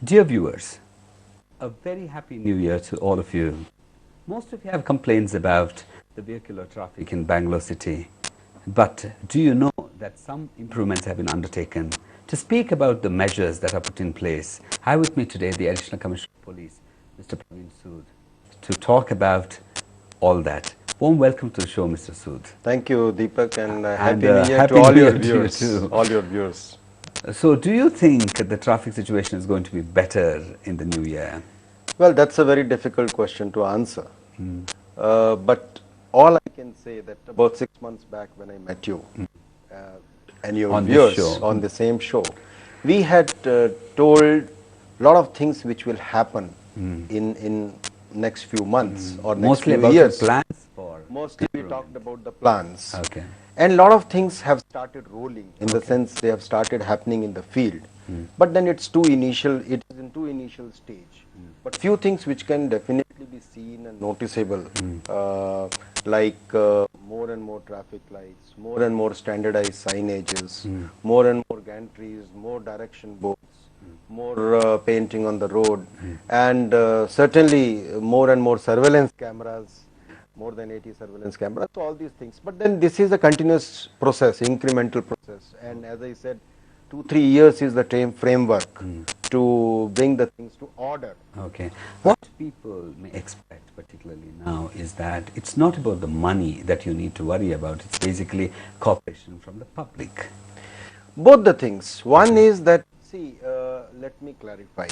Dear viewers, a very happy new year to all of you. Most of you have complaints about the vehicular traffic in Bangalore City. But do you know that some improvements have been undertaken? To speak about the measures that are put in place, I have with me today the Additional Commissioner of Police, Mr. Praveen Sood, to talk about all that. Warm welcome to the show, Mr. Sood. Thank you, Deepak, and And, Happy New Year Happy to all New your Year to you viewers. too. All your viewers. So, do you think the traffic situation is going to be better in the new year? Well, that's a very difficult question to answer. But all I can say that about 6 months back when I met you uh, and your On this viewers show. on the same show, we had told a lot of things which will happen in next few months or next Mostly few about years. the plans for Mostly we talked about the plans. Okay. And a lot of things have started rolling in the sense they have started happening in the field. But then it is in too initial stage. But few things which can definitely be seen and noticeable, like more and more traffic lights, more and more standardized signages, more and more gantries, more direction boards, more painting on the road, and certainly more and more surveillance cameras, more than 80 surveillance cameras, so all these things. But then this is a continuous process, incremental process, and as I said, 2-3 years is the framework to bring the things to order. Okay. What people may expect, particularly now, is that it's not about the money that you need to worry about. It's basically cooperation from the public. Both the things. One is that, see, let me clarify.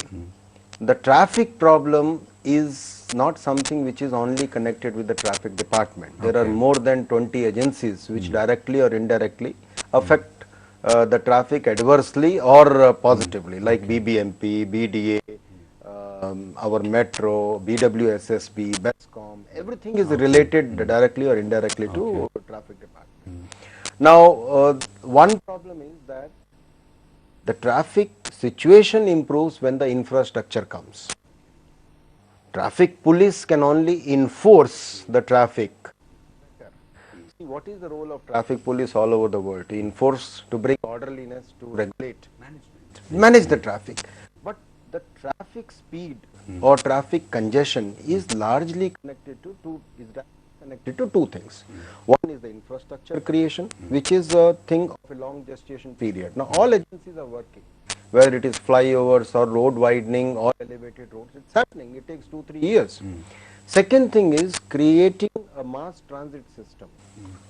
The traffic problem is not something which is only connected with the traffic department. There are more than 20 agencies which directly or indirectly affect the traffic adversely or positively, like BBMP, BDA, our metro, BWSSB, BESCOM, everything is related directly or indirectly to traffic department. Now, one problem is that the traffic situation improves when the infrastructure comes. Traffic police can only enforce the traffic. See, what is the role of traffic police all over the world? To enforce, to bring orderliness, to regulate, manage the traffic. But the traffic speed or traffic congestion is largely connected to two things. One is the infrastructure creation, which is a thing of a long gestation period. Now all agencies are working, whether it is flyovers or road widening or elevated roads, it's happening. It takes 2-3 years. Second thing is creating a mass transit system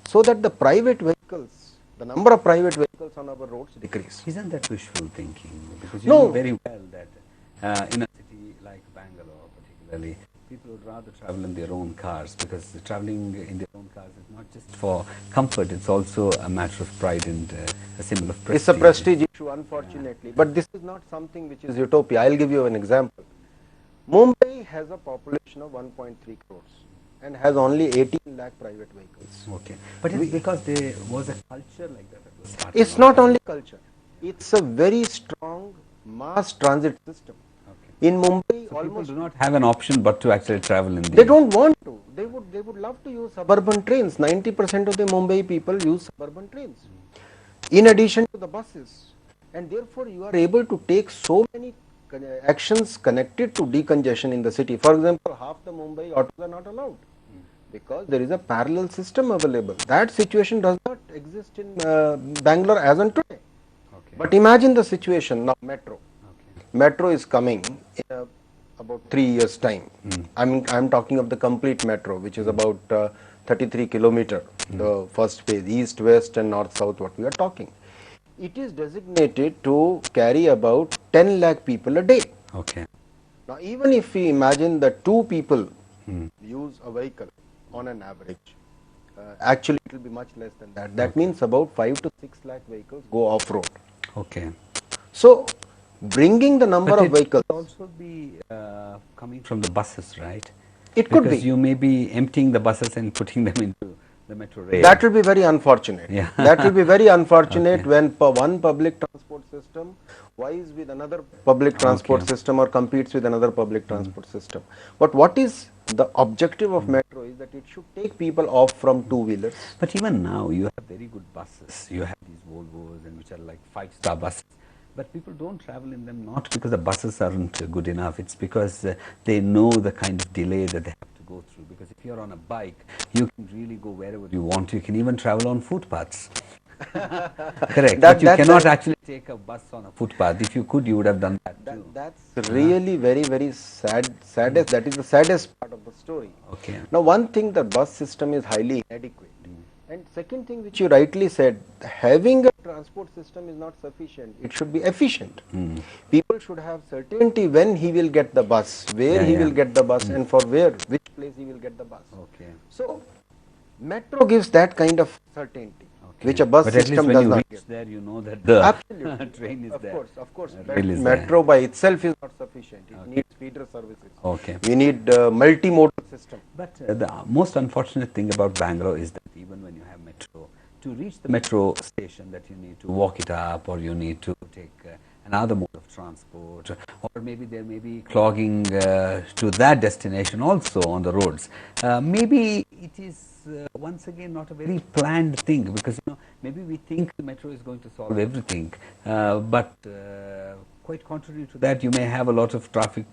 so that the private vehicles, the number of private vehicles on our roads decrease. Isn't that wishful thinking? Because you know very well that in a city like Bangalore, particularly, people would rather travel in their own cars, because traveling in their own cars is not just for comfort, it's also a matter of pride and a symbol of prestige. It's a prestige issue, unfortunately. But this is not something which is utopia. I'll give you an example. Mumbai has a population of 1.3 crores and has only 18 lakh private vehicles. Okay. But it's because there was a culture like that was started. It's not only culture. It's a very strong mass transit system. Okay. In Mumbai, So almost people do not have an option but to actually travel in the... they don't want to. They would love to use suburban trains. 90% of the Mumbai people use suburban trains, in addition to the buses. And therefore, you are able to take so many actions connected to decongestion in the city. For example, half the Mumbai autos are not allowed because there is a parallel system available. That situation does not exist in Bangalore as on today. Okay. But imagine the situation now. Metro. Okay. Metro is coming in about 3 years time. I'm talking of the complete metro, which is about 33 kilometer, the first phase, east, west and north, south, what we are talking. It is designated to carry about 10 lakh people a day. Okay. Now, even if we imagine that 2 people use a vehicle on an average, actually it will be much less than that. That means about 5 to 6 lakh vehicles go off-road. Okay. So, bringing the number of vehicles... It could also be coming from the buses, right? It could be. Because you may be emptying the buses and putting them into the metro rail. That will be very unfortunate. Yeah. That will be very unfortunate when one public transport system vies with another public transport system or competes with another public transport system. But what is the objective of metro is that it should take people off from two-wheelers. But even now, you have very good buses. You have these Volvos, and which are like 5-star buses. But people don't travel in them not because the buses aren't good enough. It's because they know the kind of delay that they have to go through. Because if you're on a bike, you can really go wherever you want. You can even travel on footpaths. Correct. But you cannot actually take a bus on a footpath. If you could, you would have done that too. That's really very, very saddest. That is the saddest part of the story. Okay. Now, one thing, the bus system is highly inadequate. And second thing, which you rightly said, having a transport system is not sufficient. It should be efficient. People should have certainty when he will get the bus, where he will get the bus, and for which place he will get the bus. Okay. So, metro gives that kind of certainty, which a bus system does not give. There, you know that the Absolutely. train is of there. Of course. Metro by itself is not sufficient. It needs feeder services. Okay. We need multimodal system. But the most unfortunate thing about Bangalore is that even when you have metro, to reach the metro station, that you need to walk it up, or you need to take another mode of transport, or maybe there may be clogging to that destination also on the roads. Maybe it is once again not a very planned thing, because maybe we think the metro is going to solve everything, but quite contrary to that, you may have a lot of traffic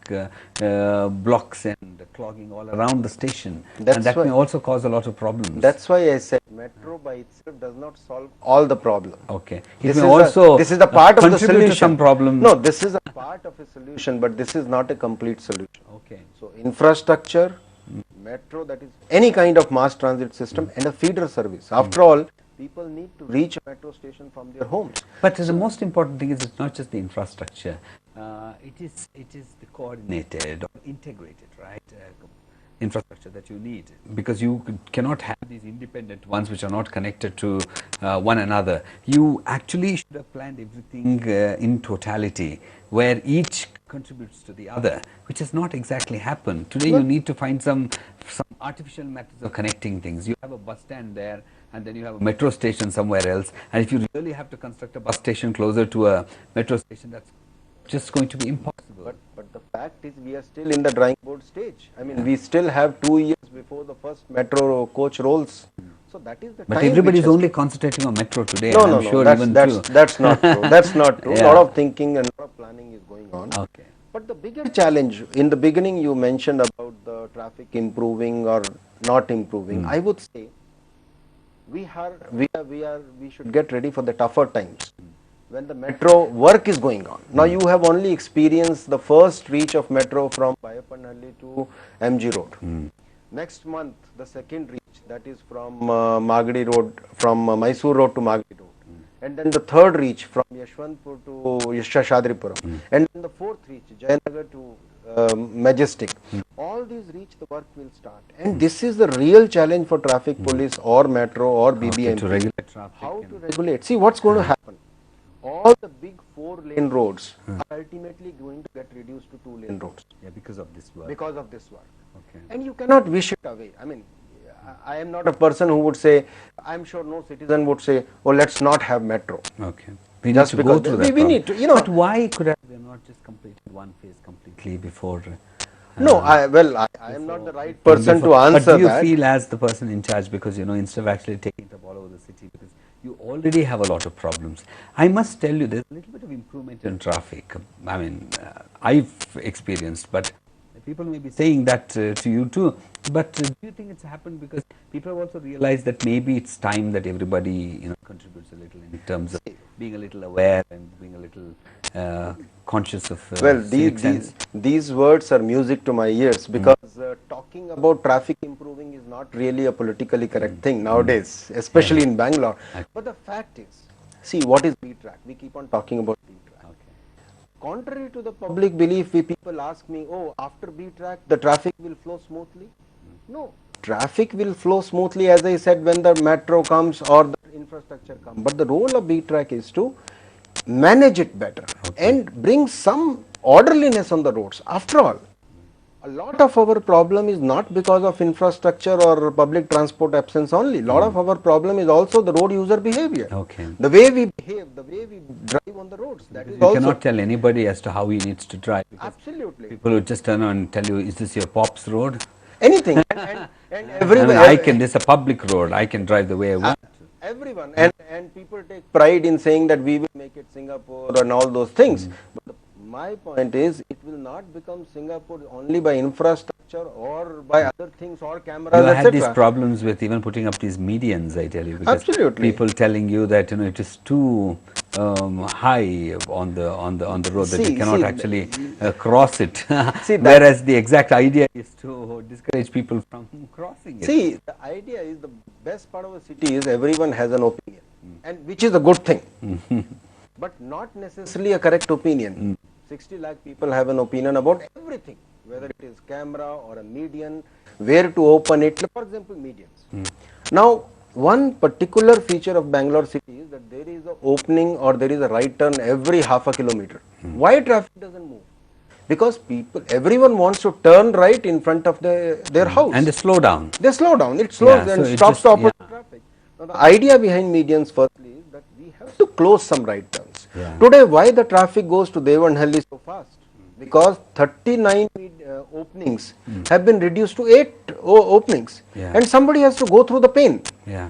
blocks and clogging all around the station, and that may also cause a lot of problems. That's why I said metro by itself does not solve all the problem. Okay. This is a part of the solution. To some problems. No, this is a part of a solution, but this is not a complete solution. Okay. So infrastructure, metro, that is any kind of mass transit system, and a feeder service. After all, people need to reach a metro station from their homes. But the most important thing is it's not just the infrastructure. It is the coordinated or integrated, right? Infrastructure that you need, because you cannot have these independent ones which are not connected to one another. You actually should have planned everything in totality, where each contributes to the other, which has not exactly happened. Today you need to find some artificial methods of connecting things. You have a bus stand there, and then you have a metro station somewhere else, and if you really have to construct a bus station closer to a metro station, that's just going to be impossible. But the fact is, we are still in the drawing board stage. I mean, we still have 2 years before the first metro coach rolls. So that is the time. But everybody is only concentrating on metro today. No, that's not true. That's not true. A lot of thinking and a lot of planning is going on. Okay. But the bigger challenge, in the beginning you mentioned about the traffic improving or not improving. I would say we should get ready for the tougher times, when the metro work is going on. Now you have only experienced the first reach of metro from Bayapanhalli to MG Road. Next month, the second reach, that is from Magadi Road, from Mysore Road to Magadi Road. And then the third reach from Yashwantpur to Shadripuram. And then the fourth reach, Jayanagar to Majestic. All these reach, the work will start. And this is the real challenge for traffic police or metro or BBMP. To regulate traffic. How to regulate? See, what's going to happen? All the big 4-lane roads are ultimately going to get reduced to 2-lane roads. Yeah, because of this work. Because of this work. Okay. And you cannot wish it away. I mean, I am not a person who would say, I am sure no citizen would say, oh, let's not have metro. Okay. We need to go through that. We need to, But why could they not just completed one phase completely before? No, I am not the right person to answer that. But do you feel as the person in charge, because instead of actually taking it up all over the city, because you already have a lot of problems. I must tell you, there's a little bit of improvement in traffic. I mean, I've experienced, but people may be saying that to you too. But do you think it's happened because people have also realized that maybe it's time that everybody contributes a little in terms of being a little aware and being a little conscious of these words are music to my ears, because talking about traffic improving is not really a politically correct thing nowadays, especially in Bangalore. But the fact is, see, what is B-track? We keep on talking about B-track. Contrary to the public belief, people ask me, oh, after B-track the traffic will flow smoothly. No, traffic will flow smoothly, as I said, when the metro comes or the infrastructure comes. But the role of B-track is to manage it better and bring some orderliness on the roads. After all, a lot of our problem is not because of infrastructure or public transport absence only. A lot of our problem is also the road user behavior. The way we behave, the way we drive on the roads. That is also. You cannot tell anybody as to how he needs to drive. Absolutely. People would just turn on and tell you, is this your pop's road? Anything. and everywhere. This is a public road. I can drive the way I want. everyone, and people take pride in saying that we will make it Singapore and all those things. But my point is, it will not become Singapore only by infrastructure or by other things or cameras, I had these etc. problems with even putting up these medians, I tell you, because Absolutely. people telling you that it is too high on the road that you cannot actually cross it. Whereas the exact idea is to discourage people from crossing it. See, the idea is, the best part of a city is everyone has an opinion, and which is a good thing, but not necessarily a correct opinion. 60 lakh people have an opinion about everything, whether it is camera or a median, where to open it, for example, medians. Now, one particular feature of Bangalore City is that there is an opening or there is a right turn every half a kilometer. Why traffic doesn't move? Because everyone wants to turn right in front of their house. And they slow down. They slow down. It slows and stops the opposite traffic. Now, the idea behind medians firstly is that we have to close some right turns. Today, why the traffic goes to Devanahalli so fast? Because 39 openings have been reduced to 8 openings, and somebody has to go through the pain.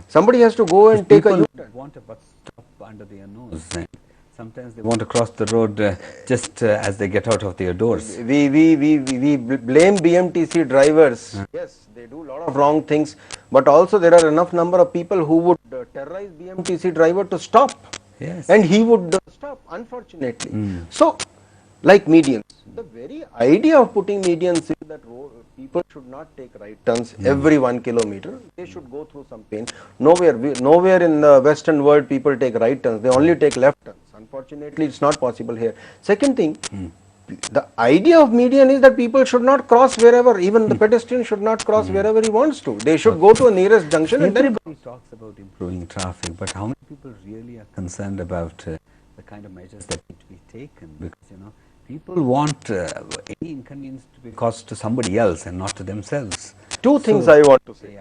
Somebody has to go and take a U-turn. People want a bus stop under their nose. Sometimes they want to cross the road just as they get out of their doors. We blame BMTC drivers. Yes, they do a lot of wrong things, but also there are enough number of people who would terrorize BMTC driver to stop. And he would stop, unfortunately. So, like medians, the very idea of putting medians is that people should not take right turns every 1 kilometer. They should go through some pain. Nowhere in the Western world people take right turns. They only take left turns. Unfortunately, it's not possible here. Second thing, the idea of median is that people should not cross wherever, even the pedestrian should not cross wherever he wants to. They should go to a nearest junction. Everybody talks about improving traffic, but how many people really are concerned about the kind of measures that need to be taken? Because, people want any inconvenience to be caused to somebody else and not to themselves. Two things I want to say.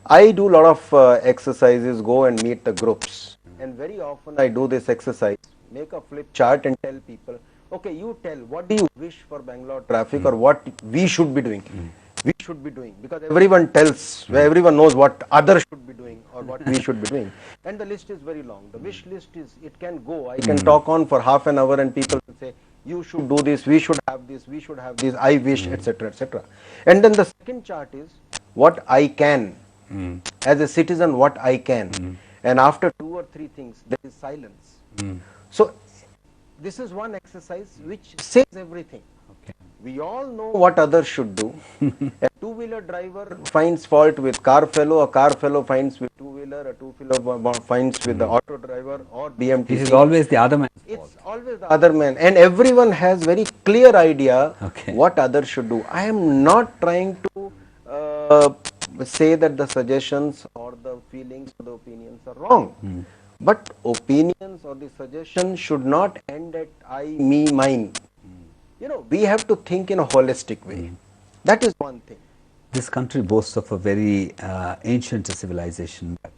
I do a lot of exercises, go and meet the groups, and very often I do this exercise, make a flip chart and tell people, okay, you tell, what do you wish for Bangalore traffic or what we should be doing? We should be doing, because everyone tells, everyone knows what others should be doing or what we should be doing. And the list is very long. The wish list is, it can go, I can talk on for half an hour and people will say, you should do this, we should have this, I wish, etc., etc. And then the second chart is what I can, as a citizen, what I can. And after 2 or 3 things, there is silence. So, this is one exercise which says everything. We all know what others should do. A two-wheeler driver finds fault with car fellow, a car fellow finds with two-wheeler, a two-wheeler finds with the auto driver or BMTC. This is always the other man's fault. It's always the other man, and everyone has very clear idea what others should do. I am not trying to say that the suggestions or the feelings or the opinions are wrong. But opinions or the suggestions should not end at I, me, mine. We have to think in a holistic way. That is one thing. This country boasts of a very ancient civilization, but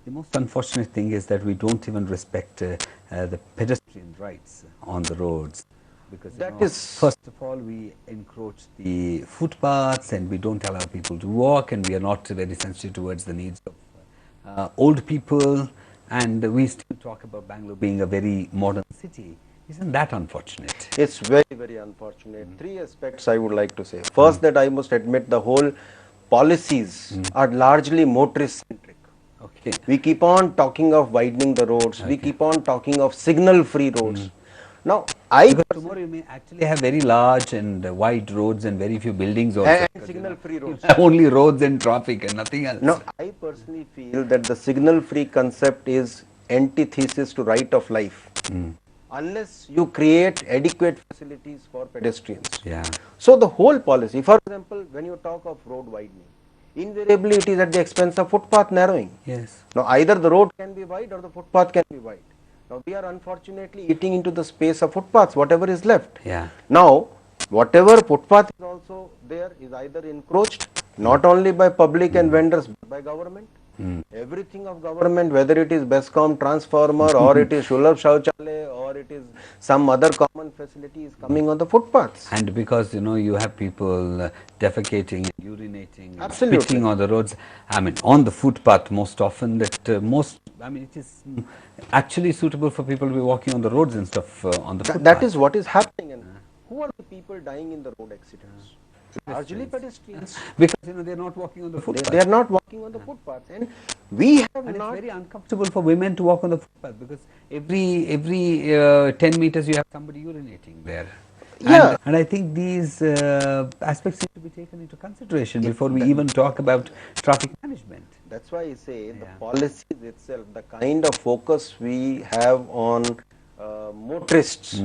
the most unfortunate thing is that we don't even respect the pedestrian rights on the roads. Because first of all, we encroach the footpaths and we don't allow people to walk, and we are not very sensitive towards the needs of old people, and we still talk about Bangalore being a very modern city. Isn't that unfortunate? It's very, very unfortunate. 3 aspects I would like to say. First, that I must admit the whole policies are largely motorist centric. We keep on talking of widening the roads. We keep on talking of signal free roads. Now, because tomorrow you may actually have very large and wide roads and very few buildings also. And signal free roads. Only roads and traffic and nothing else. Now, I personally feel that the signal free concept is antithesis to right of life. Unless you create adequate facilities for pedestrians. So the whole policy, for example, when you talk of road widening, invariably it is at the expense of footpath narrowing. Now either the road can be wide or the footpath can be wide. Now we are unfortunately eating into the space of footpaths, whatever is left. Now, whatever footpath is also there is either encroached, not only by public and vendors, but by government. Everything of government, whether it is Bescom transformer or it is Shulabh Shauchalaya or it is some other common facility, is coming on the footpaths. And because you have people defecating and urinating and Absolutely. spitting on the roads, I mean on the footpath most often, that it is actually suitable for people to be walking on the roads and stuff on the footpath. That is what is happening. And who are the people dying in the road accidents? Largely pedestrians. Because they are not walking on the footpath. They are not walking on the footpaths, and we have And not. it's very uncomfortable for women to walk on the footpath because every 10 meters you have somebody urinating there. Yeah. And I think these aspects need to be taken into consideration before we even talk about traffic management. That's why I say the policies itself, the kind of focus we have on motorists,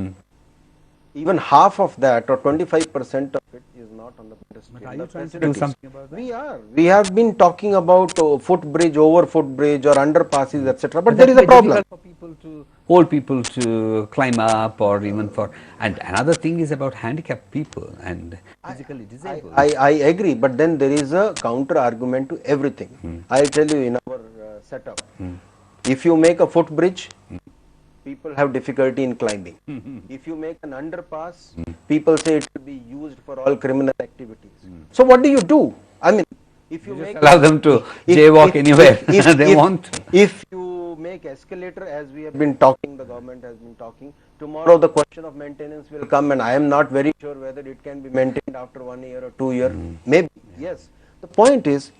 even half of that or 25% of it is not on the pedestrian. But are you trying to do something about that? We are. We have been talking about footbridge, over footbridge or underpasses, etc. But there is a problem. For people to hold people to climb up, or even for, and another thing is about handicapped people and physically disabled. I agree, but then there is a counter argument to everything. I'll tell you in our setup. If you make a footbridge, people have difficulty in climbing. If you make an underpass, people say it will be used for all criminal activities. So what do? I mean, if you make allow them to jaywalk anywhere they want. If you make escalator, as we have been talking, the government has been talking, tomorrow the question of maintenance will come, and I am not very sure whether it can be maintained after 1 year or 2 years. Maybe, yes. The point is,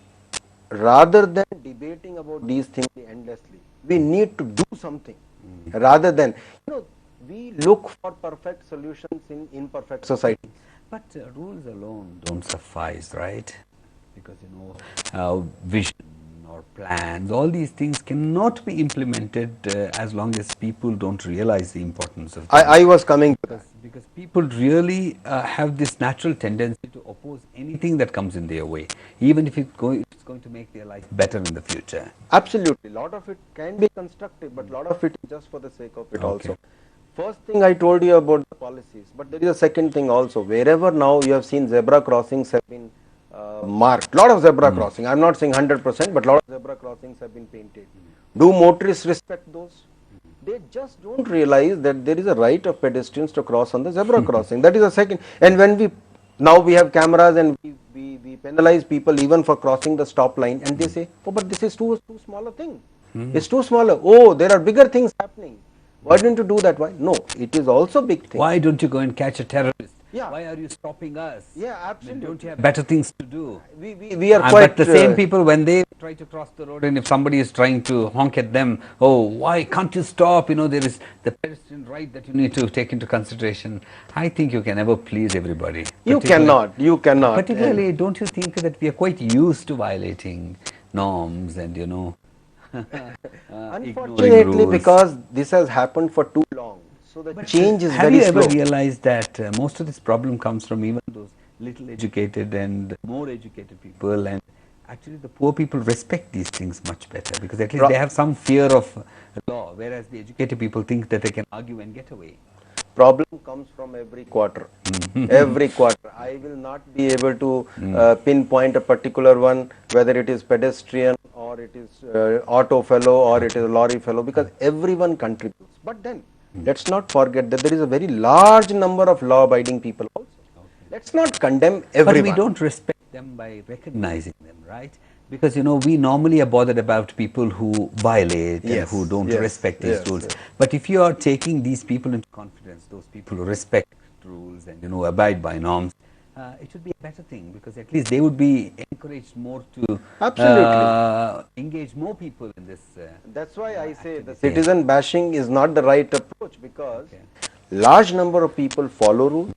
rather than debating about these things endlessly, we need to do something. Rather than, we look for perfect solutions in imperfect society. But rules alone don't suffice, right? Because vision or plans, all these things cannot be implemented as long as people don't realize the importance of them. I was coming to that. Because people really have this natural tendency to oppose anything that comes in their way, even if it's going to make their life better in the future. Absolutely. A lot of it can be constructive, but a lot of it is just for the sake of it also. First thing I told you about the policies, but there is a second thing also. Wherever now you have seen zebra crossings have been marked, lot of zebra crossing. I am not saying 100%, but lot of zebra crossings have been painted. Do motorists respect those? They just don't realize that there is a right of pedestrians to cross on the zebra crossing. That is a second. And when we have cameras and we penalize people even for crossing the stop line, and they say, oh, but this is too small a thing. It's too smaller. Oh, there are bigger things happening. Why don't you do that? Why? No, it is also big thing. Why don't you go and catch a terrorist? Yeah. Why are you stopping us? Yeah, absolutely. Don't you have better things to do? We are quite. But the same people, when they try to cross the road, and if somebody is trying to honk at them, oh, why can't you stop? There is the pedestrian right that you need to take into consideration. I think you can never please everybody. You cannot. Particularly, don't you think that we are quite used to violating norms and Unfortunately, because this has happened for too long, so the change is very slow. Have you ever realized that most of this problem comes from even those little educated and more educated people, and actually the poor people respect these things much better because at least they have some fear of law, whereas the educated people think that they can argue and get away. Problem comes from every quarter. Every quarter. I will not be able to pinpoint a particular one, whether it is pedestrian or it is auto fellow or it is lorry fellow, because everyone contributes. But then, let's not forget that there is a very large number of law-abiding people also. Let's not condemn everyone. But we don't respect them by recognizing them, right? Because we normally are bothered about people who violate and who don't respect these rules. But if you are taking these people into confidence, those people who respect rules and abide by norms, it would be a better thing, because at least they would be encouraged more to engage more people in this. That's why I say the citizen bashing is not the right approach, because large number of people follow rules.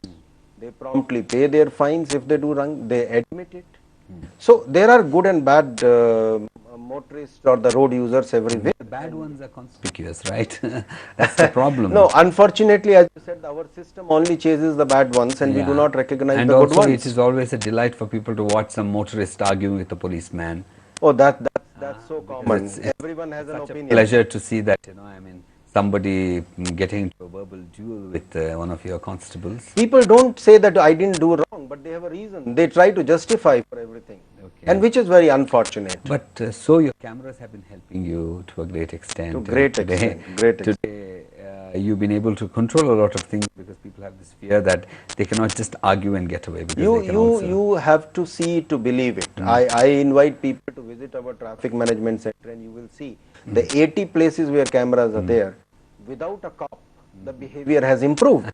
They promptly pay their fines if they do wrong. They admit it. So there are good and bad motorists or the road users everywhere. The bad ones are conspicuous, right? That's the problem. No, unfortunately, as you said, our system only chases the bad ones, and we do not recognize the good ones. And also, it is always a delight for people to watch some motorist arguing with the policeman. Oh, that's so common. Everyone has an opinion. It's a pleasure to see that. Somebody getting into a verbal duel with one of your constables. People don't say that I didn't do wrong, but they have a reason. They try to justify for everything. and which is very unfortunate. But so your cameras have been helping you to a great extent. To great extent, great extent. Today, you've been able to control a lot of things because people have this fear that they cannot just argue and get away. Because You have to see to believe it. I invite people to visit our traffic management center, and you will see the 80 places where cameras are there. Without a cop, the behavior has improved.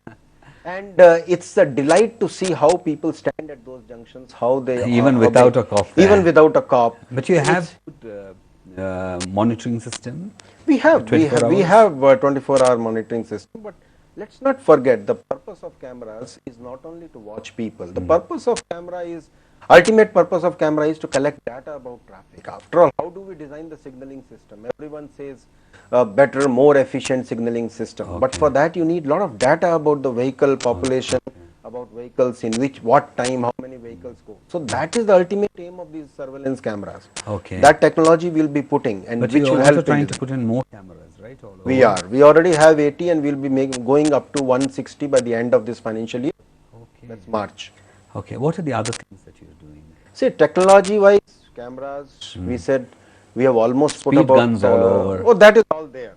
And it's a delight to see how people stand at those junctions, how they even without a cop. Even without a cop. But you have good monitoring system. We have 24-hour monitoring system, but let's not forget the purpose of cameras is not only to watch people. The purpose of camera is, ultimate purpose of camera is to collect data about traffic. After all, how do we design the signaling system? Everyone says better, more efficient signaling system. But for that you need a lot of data about the vehicle population, about vehicles, in what time, how many vehicles go. So that is the ultimate aim of these surveillance cameras. That technology will be putting, and but which will help. Also trying to put in more cameras, right? All we are. We already have 80, and we'll be going up to 160 by the end of this financial year. That's March. What are the other things that you're doing? See, technology-wise, cameras. We said we have almost put about guns all over. Oh, that is all there.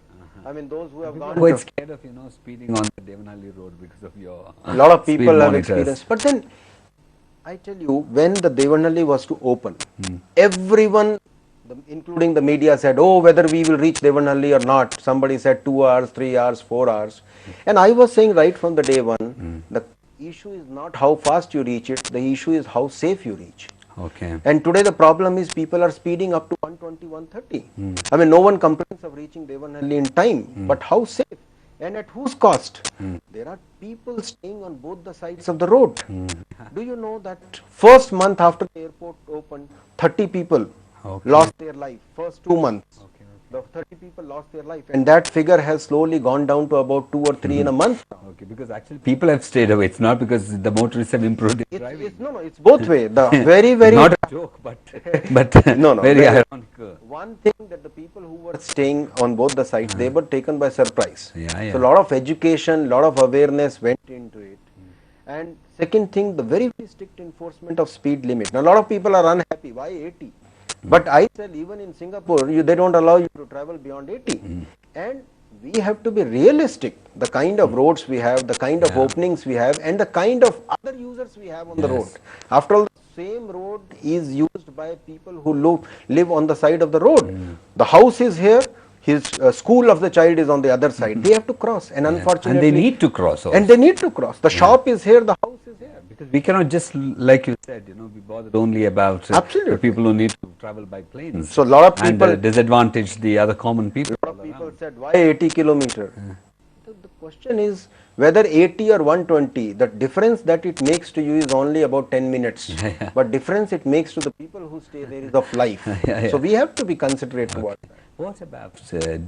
I mean, those who have people gone. Are quite scared of speeding on the Devanhalli road because of your. A lot of people have experienced. But then, I tell you, when the Devanhalli was to open, everyone, including the media, said, "Oh, whether we will reach Devanhalli or not." Somebody said 2 hours, 3 hours, 4 hours, and I was saying right from the day one, the issue is not how fast you reach it. The issue is how safe you reach. And today the problem is people are speeding up to 120, 130. I mean, no one complains of reaching Devanhalli in time, but how safe and at whose cost? There are people staying on both the sides of the road. Do you know that first month after the airport opened, 30 people lost their life, first 2 months. The 30 people lost their life, and that figure has slowly gone down to about 2 or 3 in a month. Because actually people have stayed away. It's not because the motorists have improved their driving. No, it's both way. The very not a joke, but very ironic. One thing that the people who were staying on both the sides, they were taken by surprise. So a lot of education, lot of awareness went into it. And second thing, the very strict enforcement of speed limit. Now a lot of people are unhappy. Why 80? But I said even in Singapore, they don't allow you to travel beyond 80. And we have to be realistic. The kind of roads we have, the kind of openings we have, and the kind of other users we have on the road. After all, the same road is used by people who live on the side of the road. The house is here. His school of the child is on the other side. They have to cross, and unfortunately, and they need to cross also. And they need to cross. The shop is here, the house is here. Because we cannot just, like you said, be bothered only about the people who need to travel by planes. So a lot of people and disadvantage the other common people. A lot of people said, why 80 kilometer? The question is whether 80 or 120. The difference that it makes to you is only about 10 minutes. But difference it makes to the people who stay there is of life. So we have to be considerate towards that. What about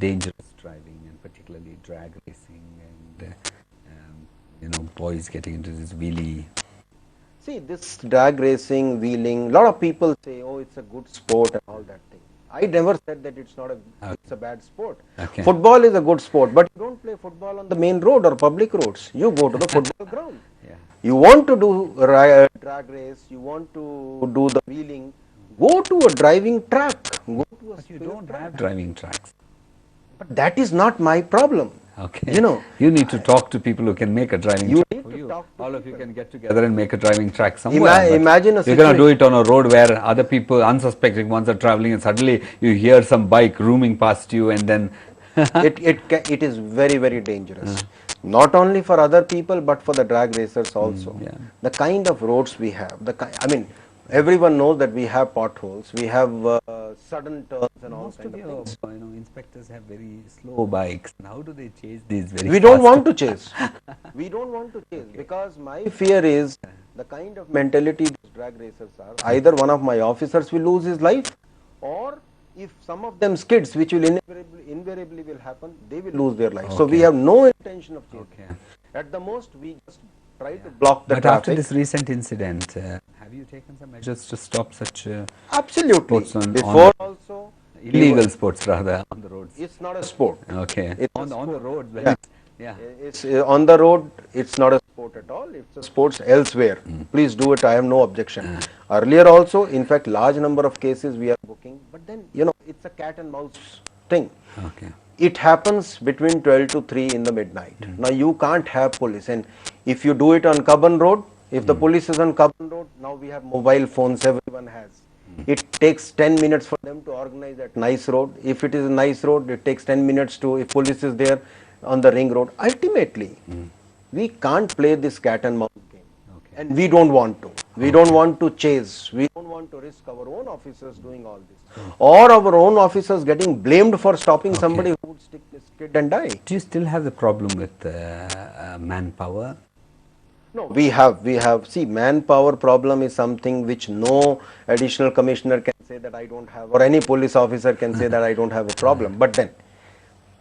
dangerous driving, and particularly drag racing and boys getting into this wheelie? See, this drag racing, wheeling, a lot of people say, oh, it's a good sport and all that thing. I never said that it's not it's a bad sport. Football is a good sport, but you don't play football on the main road or public roads. You go to the football ground. You want to do drag race, you want to do the wheeling, go to a driving track. Go to but you don't have driving tracks. But that is not my problem. You need to talk to people who can make a driving track for you. All of you can get together and make a driving track somewhere. Imagine a situation. You're going to do it on a road where other people, unsuspecting ones, are traveling, and suddenly you hear some bike rooming past you, and then it is very, very dangerous. Not only for other people, but for the drag racers also. The kind of roads we have, everyone knows that we have potholes, we have sudden turns and all kinds of things. Inspectors have very slow bikes. And how do they chase these very We don't want to chase. We don't want to chase because my fear is the kind of mentality these drag racers are. Either one of my officers will lose his life, or if some of them skids, which will invariably will happen, they will lose their life. So we have no intention of chasing. At the most, we just try to block the traffic. But after this recent incident, have you taken some measures to stop such absolutely sports before also illegal sports rather on the roads? It's not a sport. It's on the road. It's on the road. It's not a sport. sport at all. It's a sports elsewhere. Please do it. I have no objection. Earlier also, in fact, large number of cases we are booking. But then, it's a cat and mouse thing. Okay. It happens between 12 to 3 in the midnight. Now you can't have police, and if you do it on Cubbon Road, if the police is on Cubbon Road, now we have mobile phones, everyone has. It takes 10 minutes for them to organize at nice road. If it is a nice road, it takes 10 minutes to, if police is there on the ring road. Ultimately, we can't play this cat and mouse game. Okay. And we don't want to. We don't want to chase. We don't want to risk our own officers doing all this. Or our own officers getting blamed for stopping somebody who would stick this kid and die. Do you still have the problem with manpower? No, we have, see, manpower problem is something which no additional commissioner can say that I don't have, or any police officer can say that I don't have a problem. But then,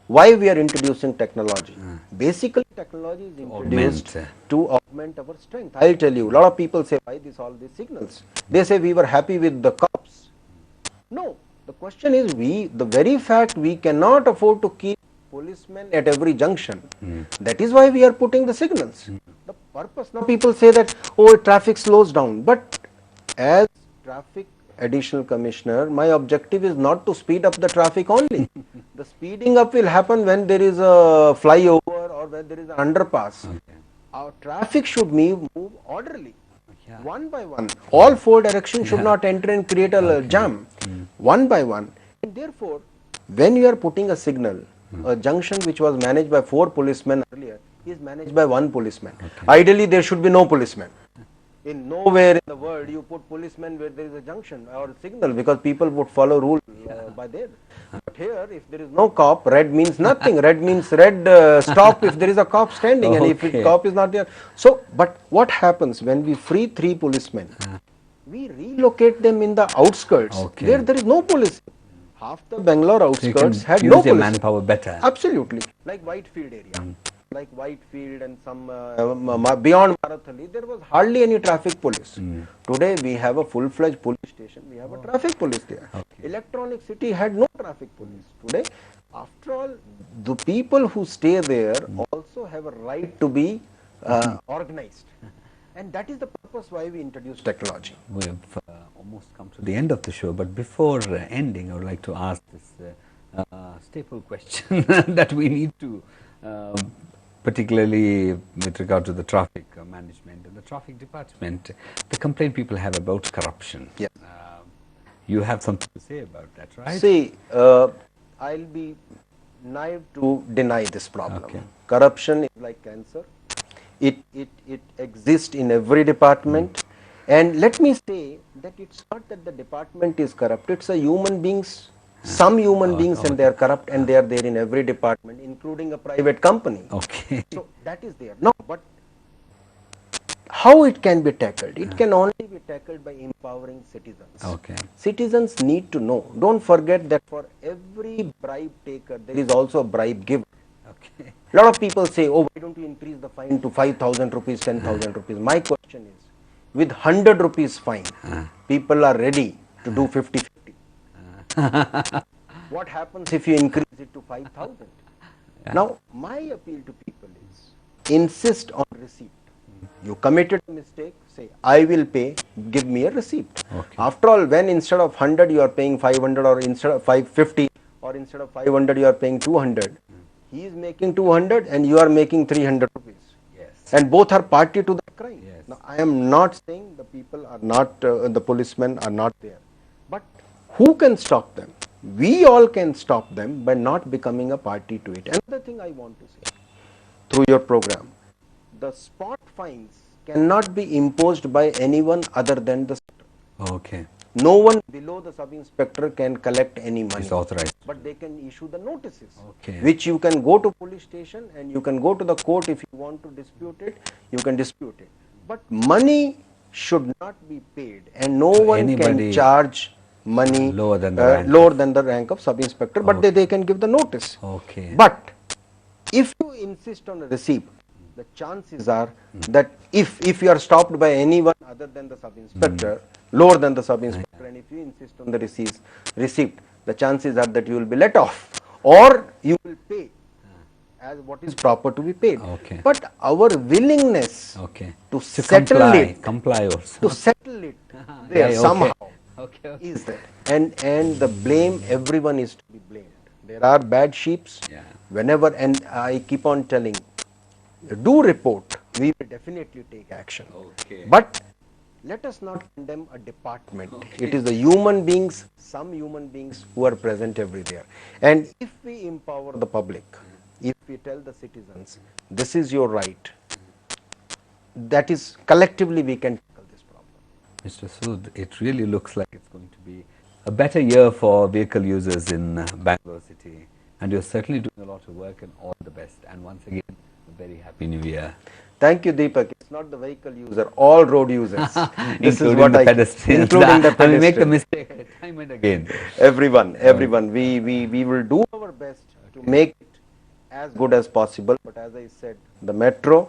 why we are introducing technology? Basically, technology is introduced to augment our strength. I'll tell you, a lot of people say, why all these signals? They say we were happy with the cops. No, the question is, the very fact we cannot afford to keep policemen at every junction. That is why we are putting the signals. The purpose, now people say that, oh, traffic slows down. But as traffic additional commissioner, my objective is not to speed up the traffic only. The speeding up will happen when there is a flyover or when there is an underpass. Our traffic should move orderly, one by one. All four directions should not enter and create a jam, one by one. And therefore, when you are putting a signal, a junction which was managed by 4 policemen earlier is managed by 1 policeman. Ideally, there should be no policeman. In nowhere in the world you put policemen where there is a junction or signal, because people would follow rule by there. But here, if there is no cop, red means nothing. Red means red, stop if there is a cop standing, and if the cop is not there. So, but what happens when we free 3 policemen? We relocate them in the outskirts where there is no police. Half the Bangalore outskirts had no police. Manpower better. Absolutely. Like Whitefield area. Like Whitefield and some beyond Marathali, there was hardly any traffic police. Today we have a full-fledged police station. We have a traffic police there. Electronic City had no traffic police. Today, after all, the people who stay there also have a right to be organized. And that is the purpose why we introduced technology. We have almost come to the end of the show, but before ending, I would like to ask this staple question that we need to, particularly with regard to the traffic management and the traffic department, the complaint people have about corruption. Yes. You have something to say about that, right? See, I'll be naive to deny this problem. Corruption is like cancer. It exists in every department, and let me say that it's not that the department is corrupt, it's a human beings, some human beings and they are corrupt, and they are there in every department, including a private company. So that is there. No, but how it can be tackled? It can only be tackled by empowering citizens. Citizens need to know. Don't forget that for every bribe taker, there is also a bribe giver. A lot of people say, oh, why don't you increase the fine to 5,000 rupees, 10,000 rupees? My question is, with 100 rupees fine, people are ready to do 50-50. What happens if you increase it to 5,000? Now, my appeal to people is, insist on receipt. You committed a mistake, say, I will pay, give me a receipt. After all, when instead of 100 you are paying 500, or instead of 550, or instead of 500 you are paying 200, he is making 200 and you are making 300 rupees. And both are party to the crime. Now, I am not saying the people are not, the policemen are not there. But who can stop them? We all can stop them by not becoming a party to it. Another thing I want to say through your program, the spot fines cannot be imposed by anyone other than the sector. No one below the sub-inspector can collect any money. It's authorized. But they can issue the notices, which you can go to police station and you can go to the court if you want to dispute it, you can dispute it. But money should not be paid, and no one can charge money lower than the rank of sub-inspector, but they can give the notice. But if you insist on a receipt, the chances are that if you are stopped by anyone other than the sub-inspector, lower than the sub-inspector, and if you insist on the receipt, the chances are that you will be let off, or you will pay as what is proper to be paid. Okay. But our willingness Okay. to To settle it, comply also. to settle it Yeah, there somehow Okay. is there. And the blame, everyone is to be blamed. There are bad sheeps. Yeah. Whenever, and I keep on telling, do report, we will definitely take action. Okay. But let us not condemn a department. Okay. It is the human beings, some human beings who are present everywhere. And if we empower the public, if we tell the citizens, this is your right, that is collectively we can tackle this problem. Mr. Sood, it really looks like it's going to be a better year for vehicle users in Bangalore City. And you're certainly doing a lot of work, and all the best. And once again, a very happy new year. Thank you, Deepak. It's not the vehicle user, all road users. This is Including what the pedestrians. including the And we make the pedestrians. mistake time and again. Everyone. We will do our best to make it as good as possible. But as I said, the metro,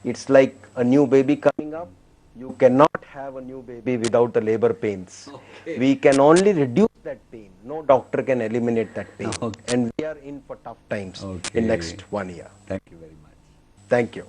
it's like a new baby coming up. You cannot have a new baby without the labor pains. Okay. We can only reduce that pain. No doctor can eliminate that pain. Okay. And we are in for tough times Okay. in next 1 year. Thank you very much. Thank you.